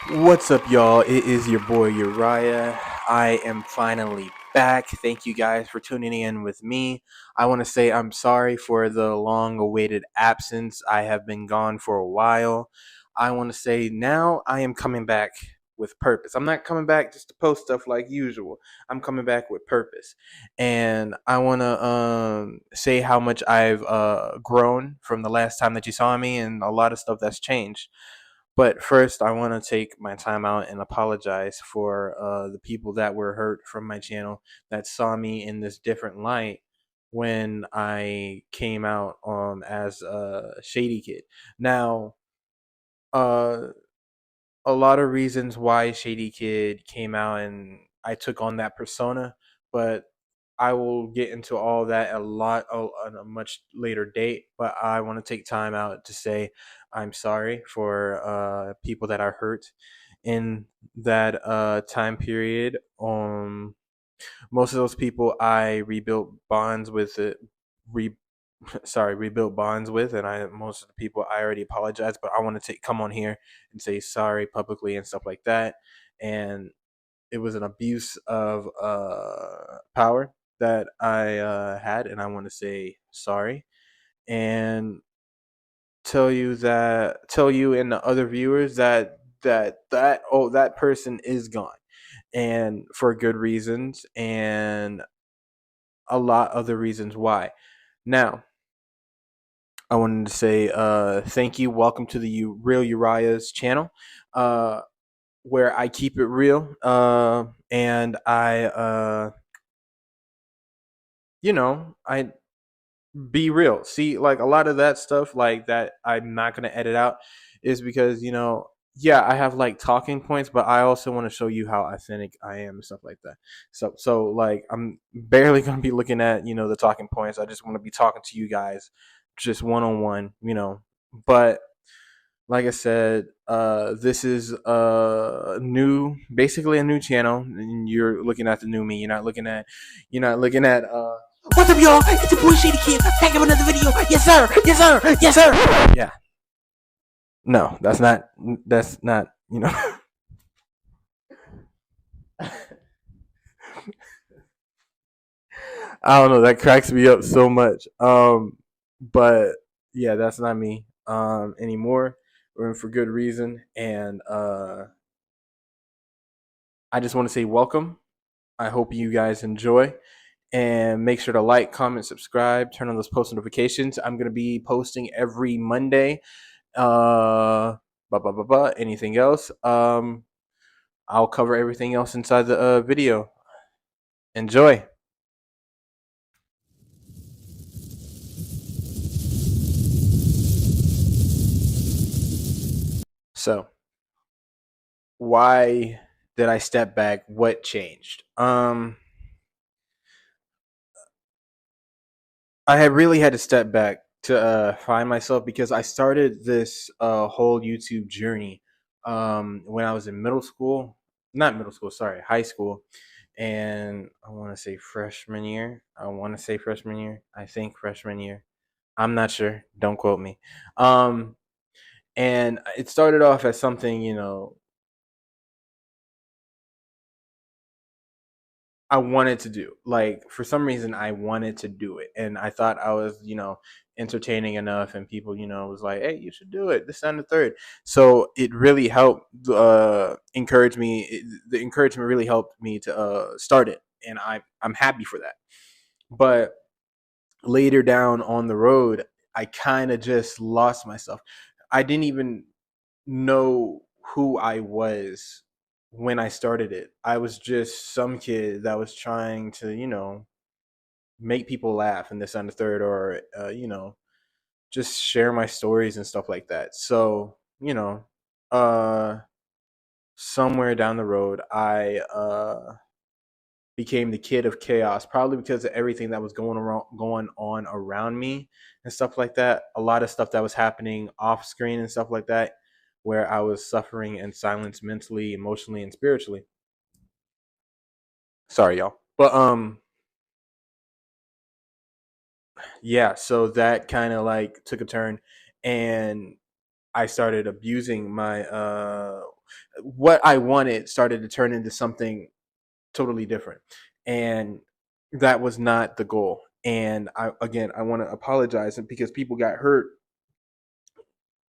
What's up, y'all? It is your boy Uriah. I am finally back. Thank you guys for tuning in with me. I want to say I'm sorry for the long awaited absence. I have been gone for a while. I want to say now I am coming back with purpose. I'm not coming back just to post stuff like usual. I'm coming back with purpose. And I want to say how much I've grown from the last time that you saw me and a lot of stuff that's changed. But first, I want to take my time out and apologize for the people that were hurt from my channel that saw me in this different light when I came out as a shady kid. Now, uh, a lot of reasons why Shady Kid came out and I took on that persona, but I will get into all that on a much later date. But I want to take time out to say I'm sorry for people that are hurt in that time period. Most of those people I rebuilt bonds with it. Re- rebuilt bonds with, and I most of the people I already apologized, but I want to come on here and say sorry publicly and stuff like that. And it was an abuse of power that I had, and I want to say sorry and tell you and the other viewers that person is gone and for good reasons and a lot of the reasons why. Now, I wanted to say thank you. Welcome to the Real Uriah's channel, uh, where I keep it real and I be real. See, like a lot of that stuff, like that, I'm not gonna edit out, is because yeah, I have like talking points, but I also want to show you how authentic I am and stuff like that. So like I'm barely gonna be looking at the talking points. I just want to be talking to you guys, just one on one, But like I said, this is basically a new channel, and you're looking at the new me. You're not looking at What's up, y'all? It's your boy Shady Kid. Back up another video. Yes, sir. Yes, sir. Yes, sir. yeah. No, that's not. That's not. I don't know. That cracks me up so much. But yeah, that's not me anymore, and for good reason. And I just want to say welcome. I hope you guys enjoy, and make sure to like, comment, subscribe, turn on those post notifications. I'm gonna be posting every Monday. Anything else? I'll cover everything else inside the video. Enjoy. So, why did I step back? What changed? I had really had to step back to find myself because I started this whole YouTube journey when I was in middle school. Not middle school, sorry, high school. And I want to say freshman year. I think freshman year. I'm not sure. Don't quote me. Um, and it started off as something, I wanted to do. Like for some reason I wanted to do it. And I thought I was, entertaining enough and people, was like, hey, you should do it. This and the third. So it really helped encourage me. The encouragement really helped me to start it. And I'm happy for that. But later down on the road, I kind of just lost myself. I didn't even know who I was when I started it. I was just some kid that was trying to, make people laugh and this and the third, or, just share my stories and stuff like that. So, uh, somewhere down the road, I became the kid of chaos, probably because of everything that was going on around me and stuff like that. A lot of stuff that was happening off screen and stuff like that, where I was suffering in silence mentally, emotionally, and spiritually. Sorry, y'all. But yeah, so that kind of like took a turn, and I started abusing my what I wanted started to turn into something totally different, and that was not the goal. And I want to apologize because people got hurt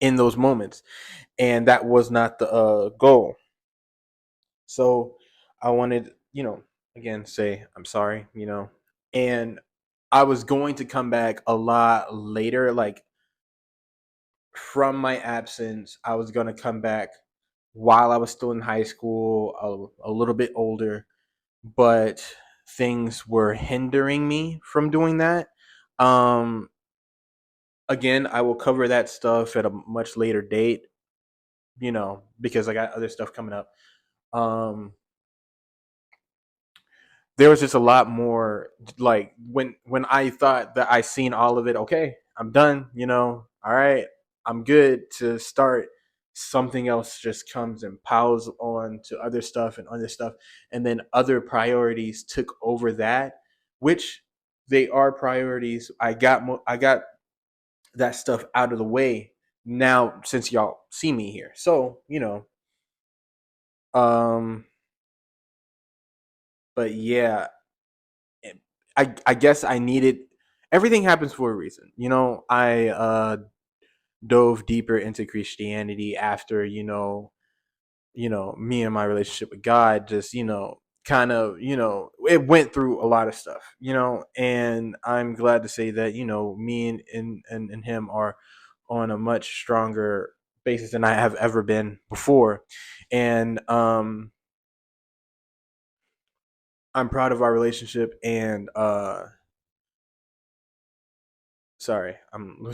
in those moments, and that was not the goal. So I wanted, again, say I'm sorry, and I was going to come back a lot later, like from my absence. I was going to come back while I was still in high school, a little bit older, but things were hindering me from doing that. Um, Again, I will cover that stuff at a much later date, because I got other stuff coming up. Um, there was just a lot more, like when I thought that I seen all of it. Okay, I'm done. All right, I'm good to start. Something else just comes and piles on to other stuff and other stuff, and then other priorities took over that, which they are priorities. I got that stuff out of the way now since y'all see me here. So um, but yeah, I guess I needed. Everything happens for a reason. I dove deeper into Christianity after me and my relationship with God just kind of it went through a lot of stuff, and I'm glad to say that me and him are on a much stronger basis than I have ever been before, and I'm proud of our relationship. And sorry, I'm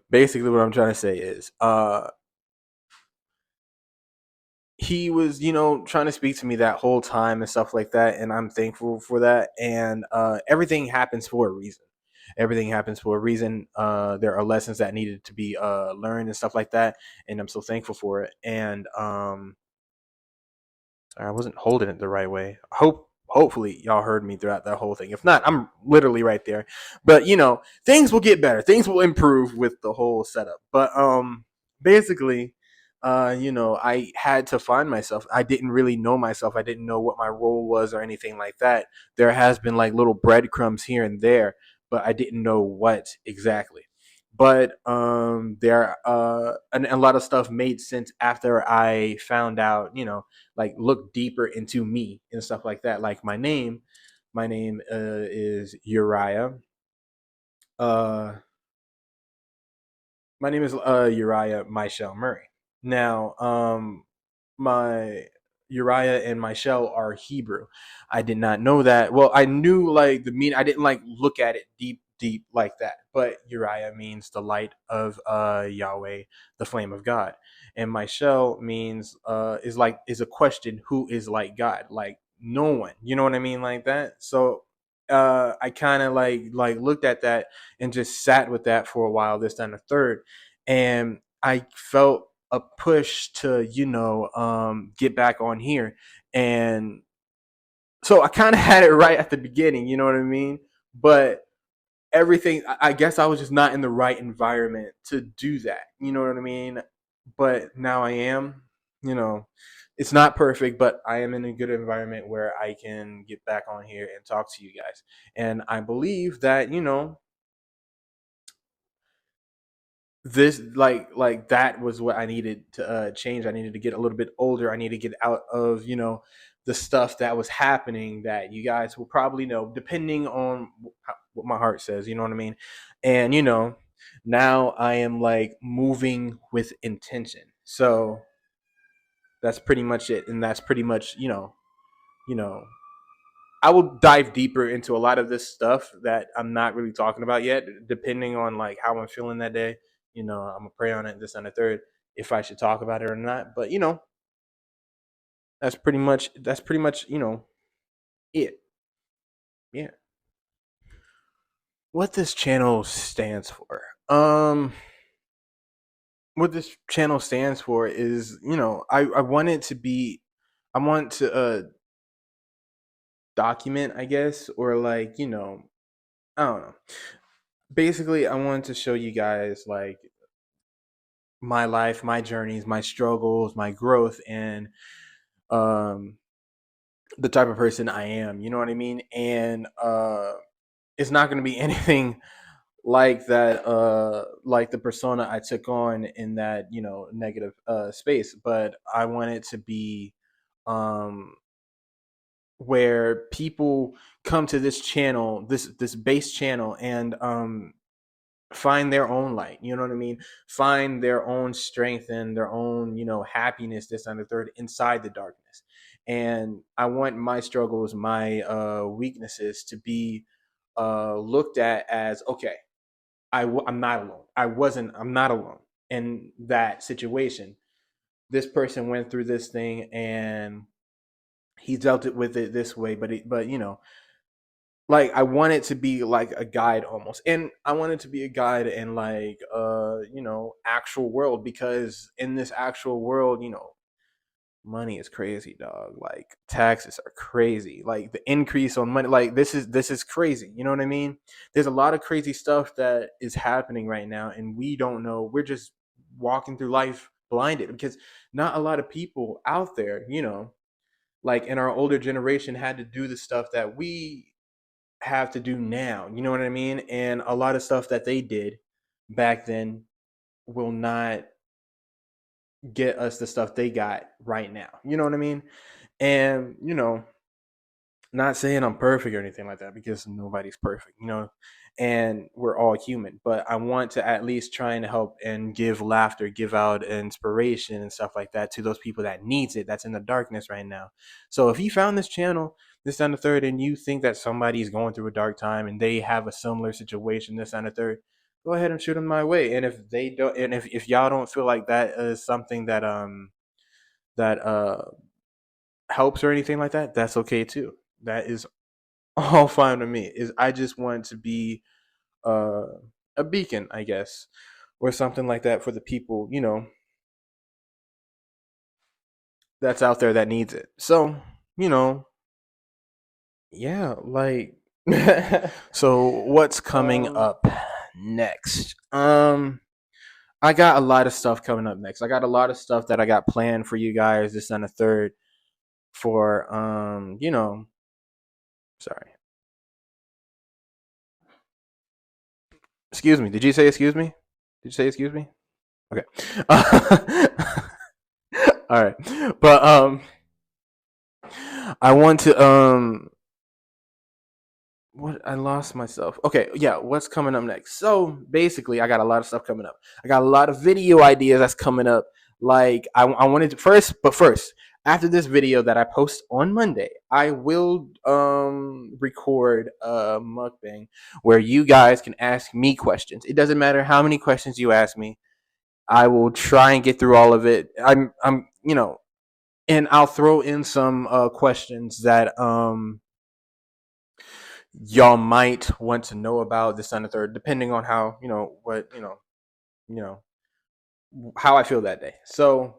basically what I'm trying to say is he was trying to speak to me that whole time and stuff like that, and I'm thankful for that. And everything happens for a reason. Everything happens for a reason. There are lessons that needed to be learned and stuff like that, and I'm so thankful for it. And I wasn't holding it the right way. Hopefully y'all heard me throughout that whole thing. If not, I'm literally right there. But things will get better. Things will improve with the whole setup. But basically, I had to find myself. I didn't really know myself. I didn't know what my role was or anything like that. There has been like little breadcrumbs here and there, but I didn't know what exactly. But there and a lot of stuff made sense after I found out, like look deeper into me and stuff like that. Like my name is Uriah. Uh, my name is Uriah Michelle Murray. Now, my Uriah and Michelle are Hebrew. I did not know that. Well, I knew like the meaning. I didn't like look at it deep like that. But Uriah means the light of Yahweh, the flame of God, and Michelle means is a question: who is like God? Like no one. You know what I mean? Like that. So I kind of like looked at that and just sat with that for a while. This time the third, and I felt a push to get back on here. And so I kind of had it right at the beginning, you know what I mean? But everything, I guess I was just not in the right environment to do that, you know what I mean? But now I am. you know it's not perfect, but I am in a good environment where I can get back on here and talk to you guys. And I believe that this like that was what I needed to change. I needed to get a little bit older. I need to get out of the stuff that was happening that you guys will probably know, depending on what my heart says. You know what I mean? And now I am like moving with intention. So that's pretty much it, and that's pretty much you know I will dive deeper into a lot of this stuff that I'm not really talking about yet, depending on like how I'm feeling that day. I'm gonna pray on it, this and the third, if I should talk about it or not. But that's pretty much it. Yeah. What this channel stands for. What this channel stands for is, I want it to be, I want to document, I guess, or like, I don't know. Basically, I wanted to show you guys like my life, my journeys, my struggles, my growth, and um, the type of person I am. You know what I mean? And it's not going to be anything like that, like the persona I took on in that negative space. But I want it to be um, where people come to this channel, this base channel, and find their own light. You know what I mean? Find their own strength and their own, happiness, this and the third, inside the darkness. And I want my struggles, my weaknesses to be looked at as okay. I'm not alone. I'm not alone in that situation. This person went through this thing and he dealt it with it this way, but like I want it to be like a guide almost, and I want it to be a guide in like actual world, because in this actual world, money is crazy, dog. Like taxes are crazy. Like the increase on money, like this is crazy. You know what I mean? There's a lot of crazy stuff that is happening right now, and we don't know. We're just walking through life blinded because not a lot of people out there, like in our older generation, had to do the stuff that we have to do now. You know what I mean? And a lot of stuff that they did back then will not get us the stuff they got right now. You know what I mean? And, not saying I'm perfect or anything like that, because nobody's perfect, and we're all human. But I want to at least try and help and give laughter, give out inspiration and stuff like that to those people that needs it, that's in the darkness right now. So if you found this channel, this and the third, and you think that somebody's going through a dark time and they have a similar situation, this and the third, go ahead and shoot them my way. And if they don't, and if y'all don't feel like that is something that helps or anything like that, that's okay too. That is all fine with me. Is I just want to be uh, a beacon, I guess, or something like that for the people, that's out there that needs it. So, you know, yeah, like so what's coming Um, up next? I got a lot of stuff coming up next. I got a lot of stuff that I got planned for you guys this and the third for sorry. Excuse me. Did you say excuse me? Did you say excuse me? Okay. All right. But I want to what I lost myself. Okay, yeah, what's coming up next? So basically, I got a lot of stuff coming up. I got a lot of video ideas that's coming up. Like I wanted to first, after this video that I post on Monday, I will record a mukbang where you guys can ask me questions. It doesn't matter how many questions you ask me. I will try and get through all of it. I'm and I'll throw in some questions that y'all might want to know about this and the third, depending on how what you know how I feel that day. So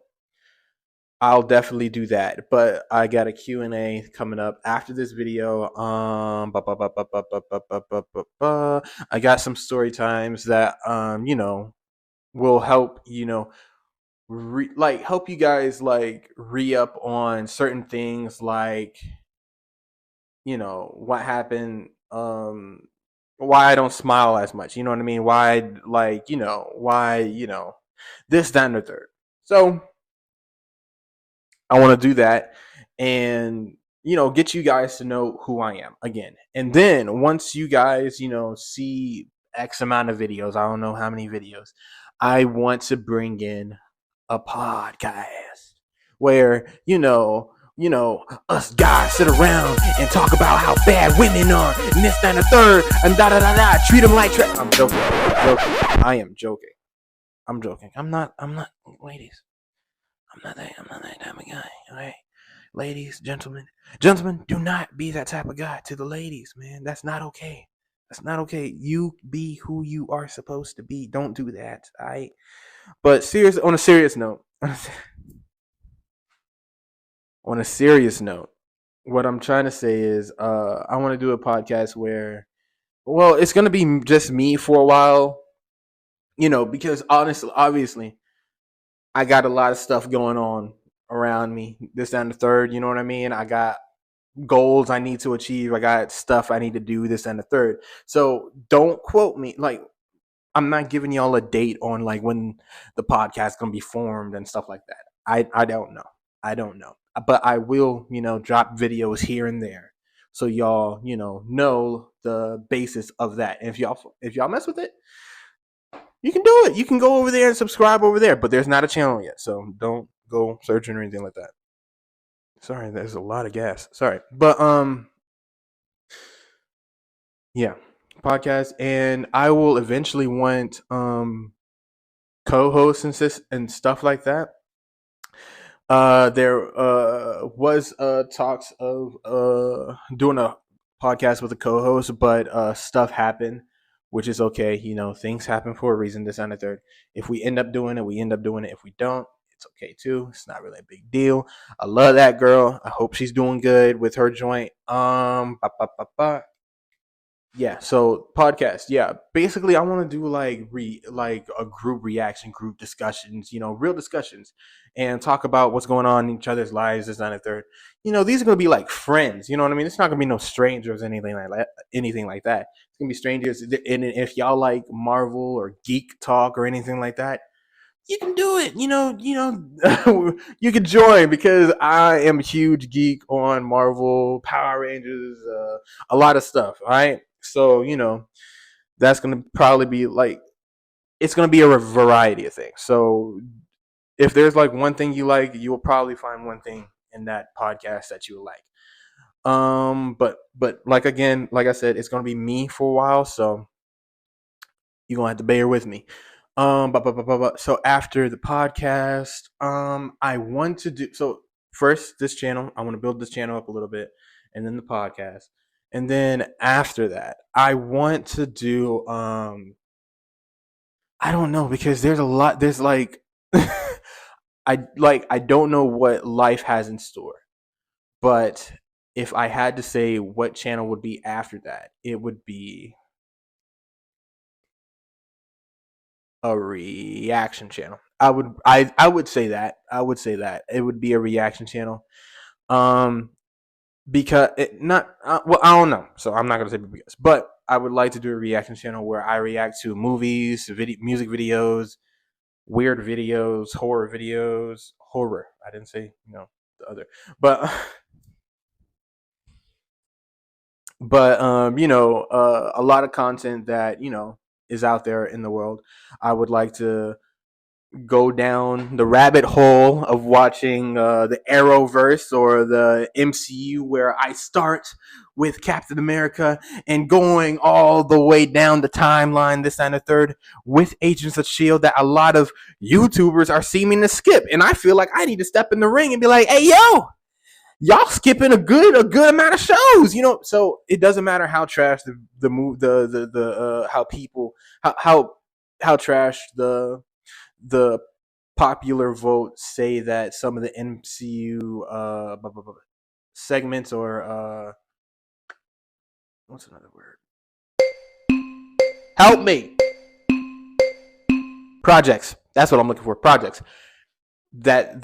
I'll definitely do that. But I got a Q&A coming up after this video. I got some story times that will help like help you guys like re up on certain things, like what happened, why I don't smile as much, you know what I mean, why, like, why, this, that, and the third. So I want to do that and get you guys to know who I am again. And then once you guys see X amount of videos, I don't know how many videos, I want to bring in a podcast where us guys sit around and talk about how bad women are and this, that, and the third, and da da da da. Treat them like trash. I'm joking. I'm joking. I am joking. I'm joking. I'm not. Ladies, I'm not that type of guy. Okay, ladies, gentlemen, do not be that type of guy to the ladies, man. That's not okay. That's not okay. You be who you are supposed to be. Don't do that. All right. But on a serious note, on a serious note, what I'm trying to say is, I want to do a podcast where, well, it's gonna be just me for a while, because honestly, obviously, I got a lot of stuff going on around me. This and the third, you know what I mean? I got goals I need to achieve. I got stuff I need to do. This and the third. So don't quote me. Like I'm not giving y'all a date on like when the podcast gonna be formed and stuff like that. I don't know. I don't know. But I will, drop videos here and there. So y'all, know the basis of that. And if y'all mess with it, you can do it. You can go over there and subscribe over there. But there's not a channel yet. So don't go searching or anything like that. Sorry, there's a lot of gas. Sorry. But yeah. Podcast, and I will eventually want co-hosts and stuff like that. There was talks of doing a podcast with a co-host, but stuff happened, which is okay. Things happen for a reason. This and the third. If we end up doing it, we end up doing it. If we don't, it's okay too. It's not really a big deal. I love that girl. I hope she's doing good with her joint. Yeah, so podcast. Yeah, basically, I want to do like a group reaction, group discussions. Real discussions, and talk about what's going on in each other's lives. This and the third. These are gonna be like friends. You know what I mean? It's not gonna be no strangers, anything like that. Anything like that. It's gonna be strangers. And if y'all like Marvel or geek talk or anything like that, you can do it. You can join because I am a huge geek on Marvel, Power Rangers, a lot of stuff. All right, so that's gonna probably be like it's gonna be a variety of things. So if there's like one thing you like, you will probably find one thing in that podcast that you like. But like I said, it's gonna be me for a while, so you're gonna have to bear with me. So after the podcast, I want to do so first this channel. I want to build this channel up a little bit, and then the podcast, and then after that, I want to do I don't know because there's a lot. There's like I don't know what life has in store, but if I had to say what channel would be after that, it would be a reaction channel. I would say that. I would say that it would be a reaction channel. Um, because it not well, I don't know. So I'm not gonna say because, but I would like to do a reaction channel where I react to movies, music videos, weird videos, horror videos, horror. I didn't say the other, but a lot of content that is out there in the world. I would like to go down the rabbit hole of watching the Arrowverse or the MCU, where I start with Captain America and going all the way down the timeline, this and the third, with Agents of Shield that a lot of YouTubers are seeming to skip, and I feel like I need to step in the ring and be like, "Hey, yo, y'all skipping a good amount of shows." So it doesn't matter how trash the move the how people how trash the popular votes say that some of the MCU segments or what's another word? Help me. Projects. That's what I'm looking for. Projects that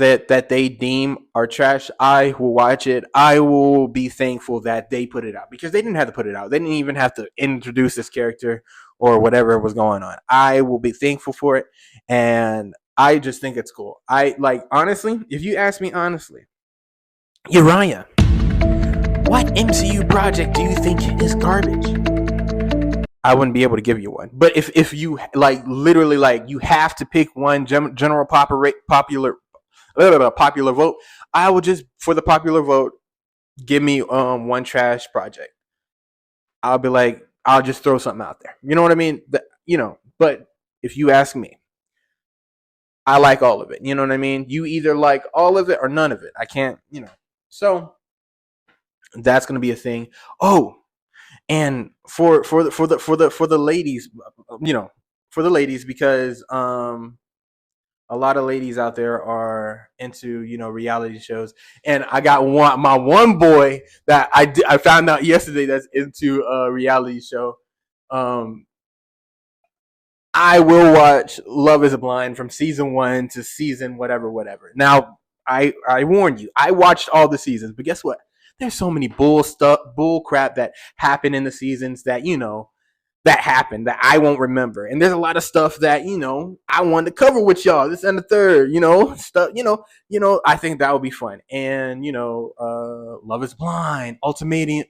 they deem are trash. I will watch it. I will be thankful that they put it out because they didn't have to put it out. They didn't even have to introduce this character or whatever was going on. I will be thankful for it, and I just think it's cool. I like honestly, if you ask me honestly, Uriah, what MCU project do you think is garbage? I wouldn't be able to give you one. But if you like literally like you have to pick one general popular vote, I would just for the popular vote give me one trash project. I'll be like I'll just throw something out there. You know what I mean? But if you ask me, I like all of it. You know what I mean? You either like all of it or none of it. I can't. So that's gonna be a thing. Oh, and for the ladies, you know, for the ladies because a lot of ladies out there are into reality shows, and I got my one boy that I found out yesterday that's into a reality show. Um, I will watch Love Is Blind from season one to season whatever, whatever. Now, I warned you, I watched all the seasons, but guess what? There's so many bull crap that happen in the seasons that that happened that I won't remember. And there's a lot of stuff that, I wanted to cover with y'all. This and the third, stuff, I think that would be fun. And, Love is Blind, Ultimatum,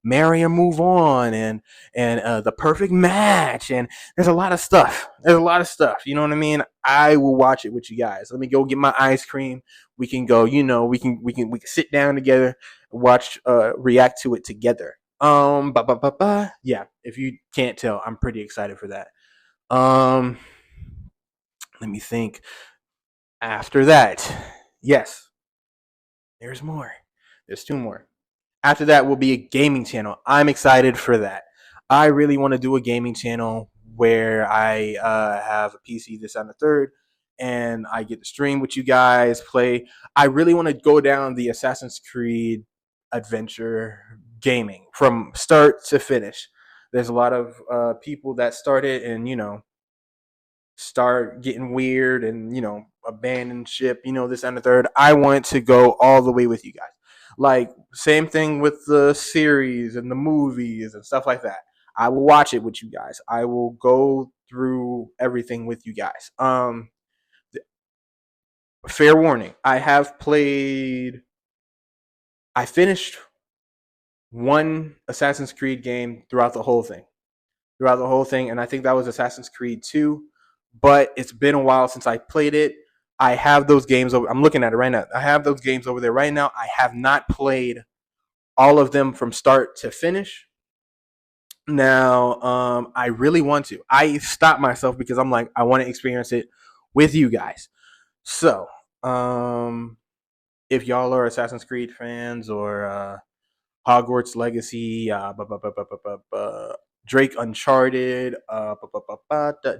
Marry or Move On, and The Perfect Match. And there's a lot of stuff. There's a lot of stuff. You know what I mean? I will watch it with you guys. Let me go get my ice cream. We can go, we can sit down together, watch, react to it together. Yeah, if you can't tell, I'm pretty excited for that. Um, let me think. After that, yes, there's more. There's two more. After that will be a gaming channel. I'm excited for that. I really want to do a gaming channel where I have a PC, this and the third, and I get to stream with you guys, play. I really want to go down the Assassin's Creed adventure gaming from start to finish. There's a lot of people that started and start getting weird and abandon ship, this and the third. I want to go all the way with you guys. Like same thing with the series and the movies and stuff like that. I will watch it with you guys. I will go through everything with you guys. Fair warning, I finished one Assassin's Creed game throughout the whole thing, and I think that was Assassin's Creed 2. But it's been a while since I played it. I have those games over. I'm looking at it right now. I have those games over there right now. I have not played all of them from start to finish. Now, I really want to. I stopped myself because I'm like, I want to experience it with you guys. So, if y'all are Assassin's Creed fans or Hogwarts Legacy, Drake Uncharted,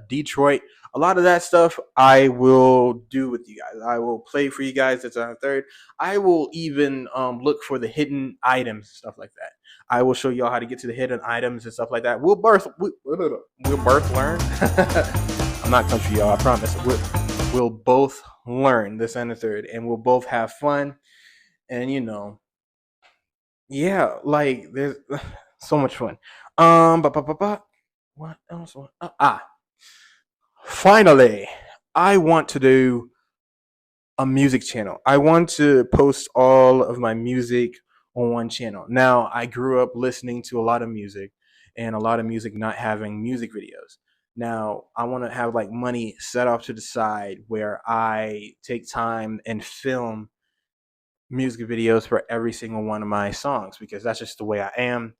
Detroit. A lot of that stuff I will do with you guys. I will play for you guys. That's on the third. I will even look for the hidden items, stuff like that. I will show y'all how to get to the hidden items and stuff like that. We'll birth learn. I'm not country, y'all. I promise. We'll both learn this and the third, and we'll both have fun. And yeah, like there's so much fun. What else? Finally, I want to do a music channel. I want to post all of my music on one channel. Now, I grew up listening to a lot of music and a lot of music not having music videos. Now, I want to have like money set off to the side where I take time and film music videos for every single one of my songs because that's just the way I am.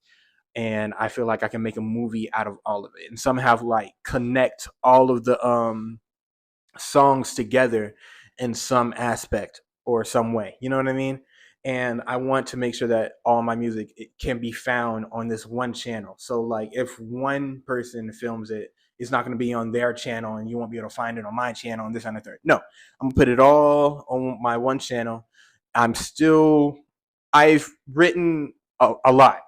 And I feel like I can make a movie out of all of it and somehow like connect all of the songs together in some aspect or some way. You know what I mean? And I want to make sure that all my music it can be found on this one channel. So like if one person films it, it's not going to be on their channel and you won't be able to find it on my channel and this and the third. No, I'm gonna put it all on my one channel. I'm still I've written a lot.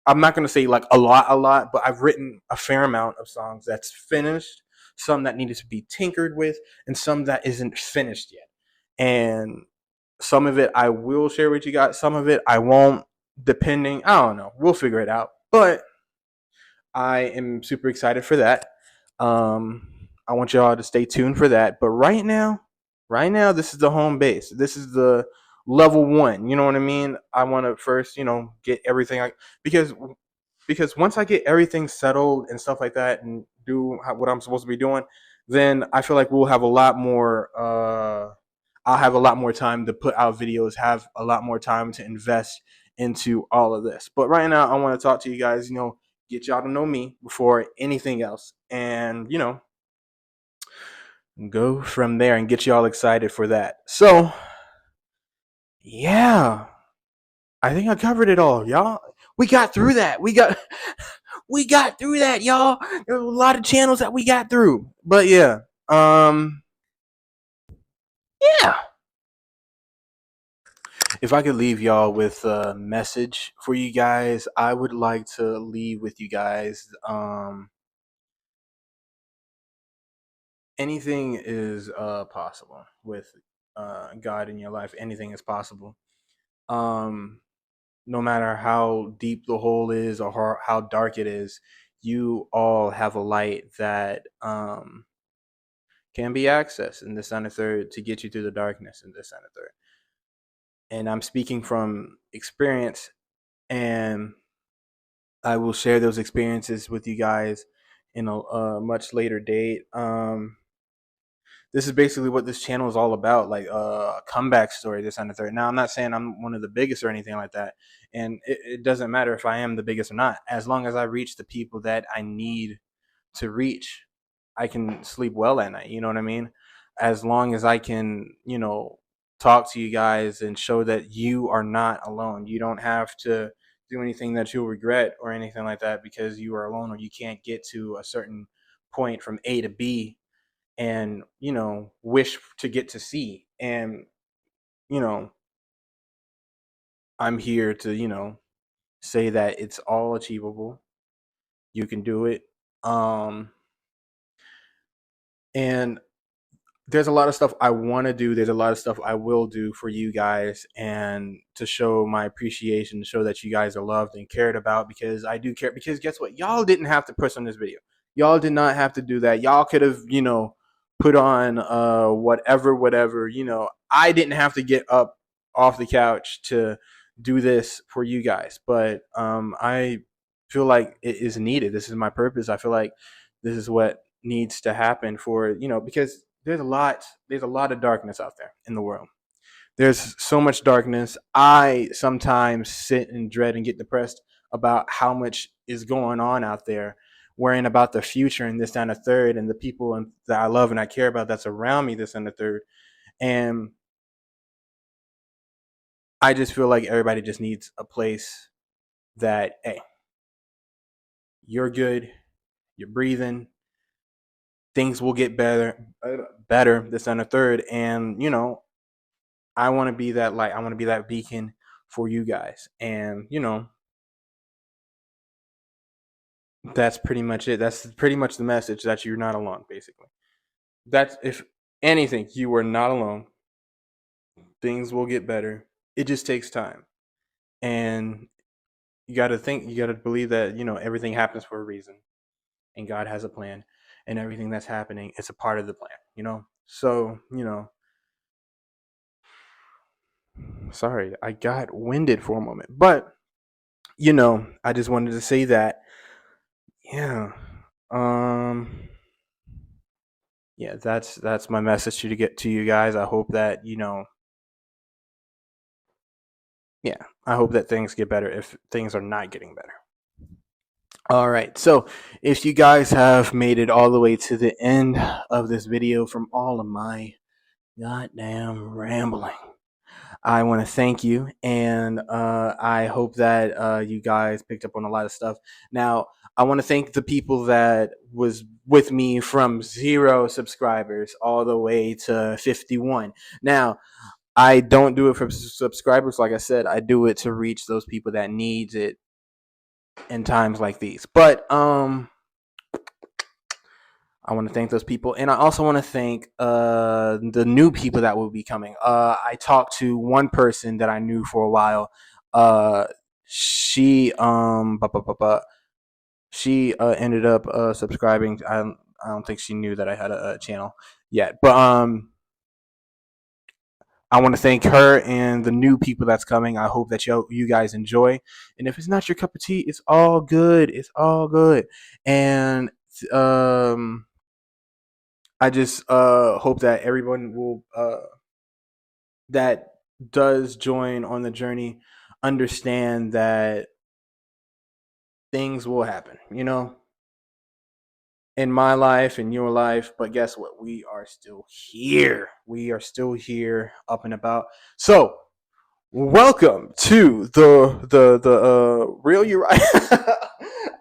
I'm not gonna say like a lot, but I've written a fair amount of songs that's finished, some that needed to be tinkered with, and some that isn't finished yet. And some of it I will share with you guys, some of it I won't, depending. I don't know. We'll figure it out. But I am super excited for that. I want y'all to stay tuned for that. But right now, this is the home base. This is the level one. You know what I mean? I want to first, get everything because because once I get everything settled and stuff like that, and do what I'm supposed to be doing, then I feel like we'll have a lot more. I'll have a lot more time to put out videos. Have a lot more time to invest into all of this. But right now, I want to talk to you guys. Get y'all to know me before anything else, and go from there and get y'all excited for that. So, yeah, I think I covered it all, y'all. We got through that. We got through that, y'all. There were a lot of channels that we got through. But yeah. Yeah. If I could leave y'all with a message for you guys, I would like to leave with you guys anything is possible with God in your life. Anything is possible. Um, no matter how deep the hole is or how dark it is, you all have a light that can be accessed in the Center Third to get you through the darkness in the Center Third. And I'm speaking from experience, and I will share those experiences with you guys in a much later date. This is basically what this channel is all about, like a comeback story. This and the third. Now, I'm not saying I'm one of the biggest or anything like that, and it doesn't matter if I am the biggest or not, as long as I reach the people that I need to reach. I can sleep well at night. You know what I mean? As long as I can, talk to you guys and show that you are not alone. You don't have to do anything that you'll regret or anything like that because you are alone or you can't get to a certain point from A to B and, wish to get to C. And, you know, I'm here to, say that it's all achievable. You can do it. And there's a lot of stuff I want to do. There's a lot of stuff I will do for you guys and to show my appreciation, to show that you guys are loved and cared about because I do care. Because guess what? Y'all didn't have to push on this video. Y'all did not have to do that. Y'all could have, put on whatever. I didn't have to get up off the couch to do this for you guys, but I feel like it is needed. This is my purpose. I feel like this is what needs to happen for because there's a lot of darkness out there in the world. There's so much darkness. I sometimes sit and dread and get depressed about how much is going on out there, worrying about the future and this and the third, and the people that I love and I care about that's around me this and the third. And I just feel like everybody just needs a place that, hey, you're good, you're breathing, things will get better this and the third. And I want to be that light. I want to be that beacon for you guys. And, that's pretty much it. That's pretty much the message that you're not alone, basically. That's if anything, you are not alone. Things will get better. It just takes time. And you got to believe that, everything happens for a reason and God has a plan and everything that's happening is a part of the plan. So, sorry, I got winded for a moment. But, I just wanted to say that yeah. Um yeah, that's my message to get to you guys. I hope that, yeah, I hope that things get better if things are not getting better. All right. So, if you guys have made it all the way to the end of this video from all of my goddamn rambling, I want to thank you, and I hope that you guys picked up on a lot of stuff. Now, I want to thank the people that was with me from 0 subscribers all the way to 51. Now, I don't do it for subscribers, like I said. I do it to reach those people that needs it in times like these. But I want to thank those people, and I also want to thank the new people that will be coming. I talked to one person that I knew for a while. She she ended up subscribing. I don't think she knew that I had a channel yet, but I want to thank her and the new people that's coming. I hope that you guys enjoy. And if it's not your cup of tea, it's all good. It's all good. And um I just hope that everyone will that does join on the journey understand that things will happen, in my life, in your life. But guess what? We are still here. We are still here, up and about. So, welcome to the real Uriah.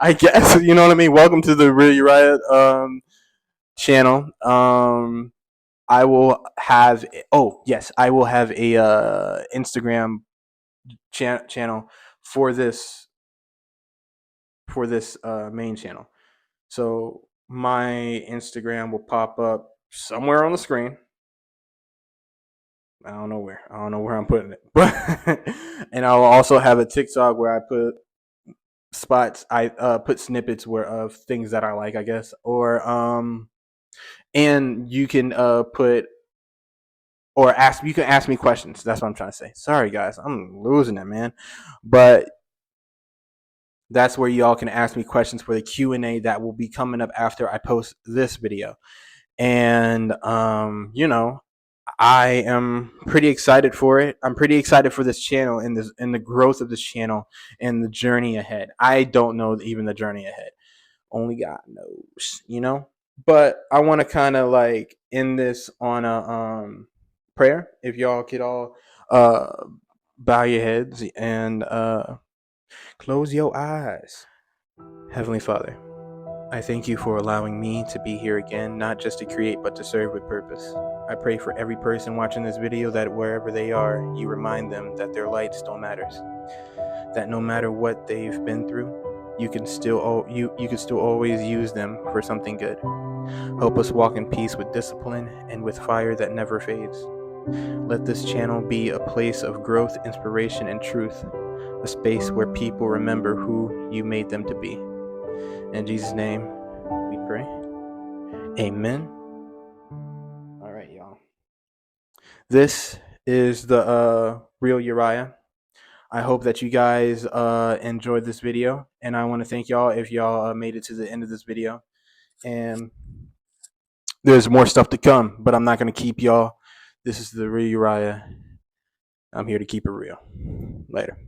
I guess you know what I mean. Welcome to the real Uriah channel. I will have. Oh yes, I will have a Instagram channel for this main channel. So my Instagram will pop up somewhere on the screen. I don't know where. I don't know where I'm putting it. But and I'll also have a TikTok where I put spots. I put snippets where of things that I like, I guess. Or and you can put or ask. You can ask me questions. That's what I'm trying to say. Sorry, guys, I'm losing it, man. But that's where y'all can ask me questions for the Q&A that will be coming up after I post this video. And I am pretty excited for it. I'm pretty excited for this channel and the growth of this channel and the journey ahead. I don't know even the journey ahead. Only God knows. But I want to kind of like end this on a prayer. If y'all could all uh bow your heads and close your eyes. Heavenly Father, I thank you for allowing me to be here again, not just to create, but to serve with purpose. I pray for every person watching this video that wherever they are, you remind them that their light still matters. That no matter what they've been through, you can still always use them for something good. Help us walk in peace with discipline and with fire that never fades. Let this channel be a place of growth, inspiration, and truth, a space where people remember who you made them to be. In Jesus' name, we pray. Amen. All right, y'all. This is the real Uriah. I hope that you guys enjoyed this video, and I want to thank y'all if y'all made it to the end of this video. And there's more stuff to come, but I'm not going to keep y'all. This is the real Uriah. I'm here to keep it real. Later.